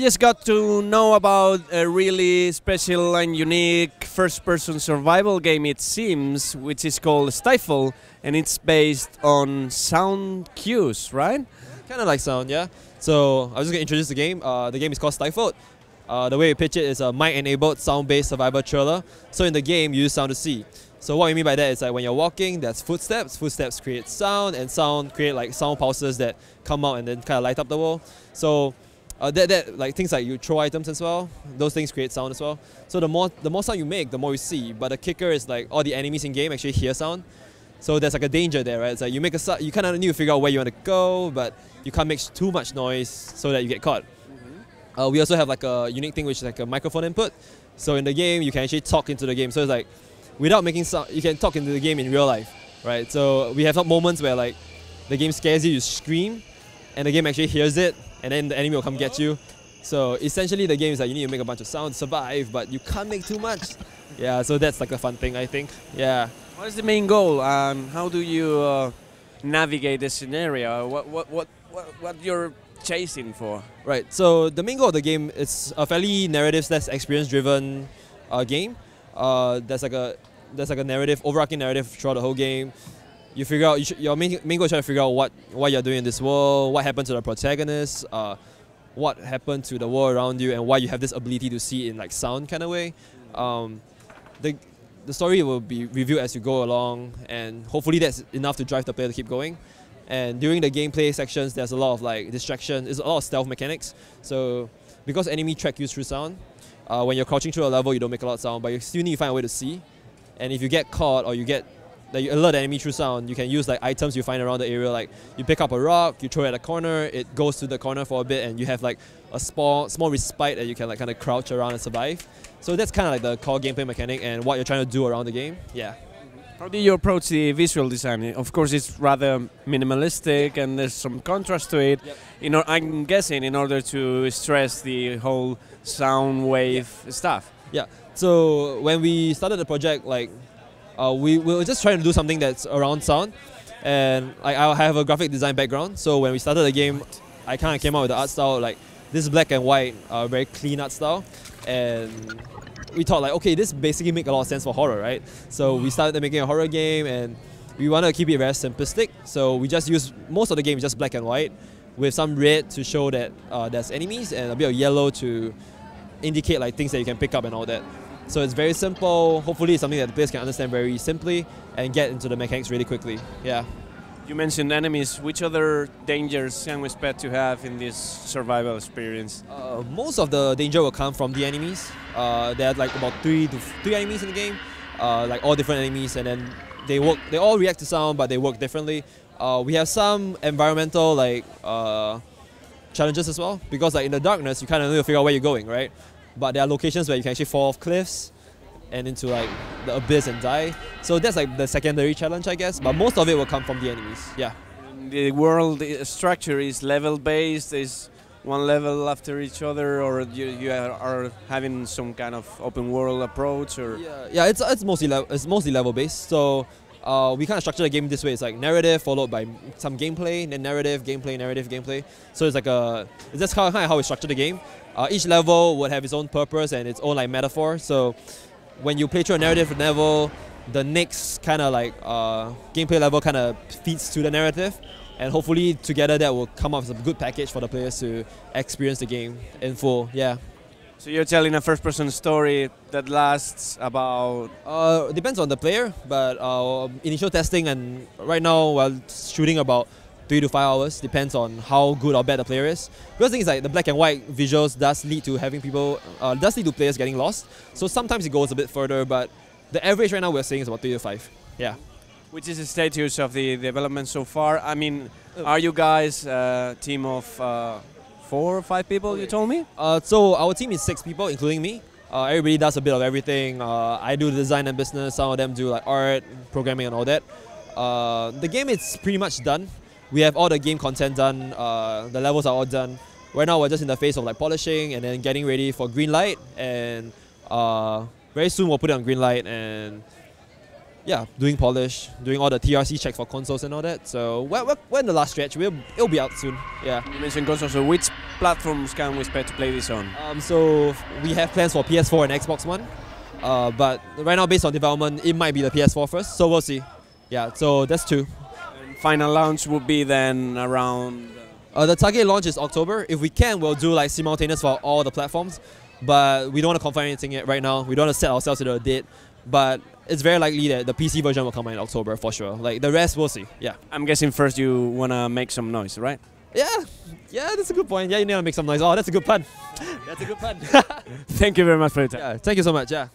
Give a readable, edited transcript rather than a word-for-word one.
just got to know about a really special and unique first-person survival game, it seems, which is called Stifled, and it's based on sound cues, right? Kind of like sound, yeah. So I was just going to introduce the game. The game is called Stifled. The way we pitch it is a mic-enabled, sound-based survival thriller. So in the game, you use sound to see. So what we mean by that is like when you're walking, there's footsteps. Footsteps create sound, and sound create like sound pulses that come out and then kind of light up the world. So like things like you throw items as well. Those things create sound as well. So the more sound you make, the more you see. But the kicker is like all the enemies in game actually hear sound. So there's like a danger there, right? It's like you make a you kind of need to figure out where you want to go, but you can't make too much noise so that you get caught. We also have like a unique thing which is like a microphone input. So in the game, you can actually talk into the game. So it's like, without making sound, you can talk into the game in real life, right? So we have moments where like the game scares you, you scream, and the game actually hears it, and then the enemy will come get you. So essentially the game is like you need to make a bunch of sound to survive, but you can't make too much. Yeah, so that's like a fun thing, I think. Yeah. What is the main goal? How do you navigate the scenario? What you're chasing for? Right, so the main goal of the game is a fairly narrative/experience-driven game. There's like a narrative, overarching narrative throughout the whole game. You figure out your main goal is trying to figure out what you're doing in this world, what happened to the protagonist, what happened to the world around you, and why you have this ability to see in like sound kind of way. The story will be reviewed as you go along, and hopefully that's enough to drive the player to keep going. And during the gameplay sections, there's a lot of like distraction. There's a lot of stealth mechanics. So because enemy track you through sound, when you're crouching through a level, you don't make a lot of sound, but you still need to find a way to see. And if you get caught or you alert the enemy through sound, you can use like items you find around the area. Like you pick up a rock, you throw it at a corner, it goes to the corner for a bit, and you have like a small respite that you can like kind of crouch around and survive. So that's kind of like the core gameplay mechanic and what you're trying to do around the game. Yeah. How do you approach the visual design? Of course, it's rather minimalistic and there's some contrast to it. Yep. I'm guessing in order to stress the whole sound wave stuff. Yeah. So when we started the project, like we were just trying to do something that's around sound, and like I have a graphic design background. So when we started the game, I kind of came out with the art style like this black and white, very clean art style, and we thought like, okay, this basically makes a lot of sense for horror, right? So we started making a horror game, and we wanted to keep it very simplistic. So we just use most of the game is just black and white, with some red to show that there's enemies, and a bit of yellow to indicate like things that you can pick up and all that. So it's very simple. Hopefully, it's something that the players can understand very simply and get into the mechanics really quickly. Yeah. You mentioned enemies. Which other dangers can we expect to have in this survival experience? Most of the danger will come from the enemies. There are like about three enemies in the game, like all different enemies, and then they all react to sound, but they work differently. We have some environmental like challenges as well, because like in the darkness, you kind of need to figure out where you're going, right? But there are locations where you can actually fall off cliffs and into like the abyss and die. So that's like the secondary challenge, I guess. But most of it will come from the enemies. Yeah. The world structure is level based. Is one level after each other, or you are having some kind of open world approach, or? Yeah. It's mostly level based. So we kind of structure the game this way. It's like narrative followed by some gameplay, then narrative, gameplay, narrative, gameplay. So it's like it's just kind of how we structure the game. Each level would have its own purpose and its own like metaphor. So when you play through a narrative level, the next kind of like gameplay level kind of feeds to the narrative, and hopefully together that will come up with a good package for the players to experience the game in full. Yeah. So you're telling a first-person story that lasts about... depends on the player, but initial testing and right now we're shooting about 3 to 5 hours, depends on how good or bad the player is. Because the thing is like the black and white visuals does lead to players getting lost. So sometimes it goes a bit further, but the average right now we're saying is about 3 to 5. Yeah. Which is the status of the development so far? I mean, are you guys a team of 4 or 5 people, you told me? So our team is 6 people, including me. Everybody does a bit of everything. I do the design and business, some of them do like art, programming and all that. The game is pretty much done. We have all the game content done, the levels are all done. Right now we're just in the phase of like polishing and then getting ready for Greenlight, and very soon we'll put it on Greenlight, and yeah, doing polish, doing all the TRC checks for consoles and all that. So we're in the last stretch. It'll be out soon. Yeah. You mentioned consoles, so which platforms can we expect to play this on? So we have plans for PS4 and Xbox One, but right now based on development, it might be the PS4 first. So we'll see. Yeah. So that's 2. And final launch would be then around. The target launch is October. If we can, we'll do like simultaneous for all the platforms, but we don't want to confirm anything yet right now. We don't want to set ourselves to a date, but it's very likely that the PC version will come out in October for sure. Like the rest, we'll see. Yeah. I'm guessing first you wanna make some noise, right? Yeah, that's a good point. Yeah, you need to make some noise. Oh, that's a good pun. That's a good pun. Thank you very much for your time. Yeah, thank you so much. Yeah.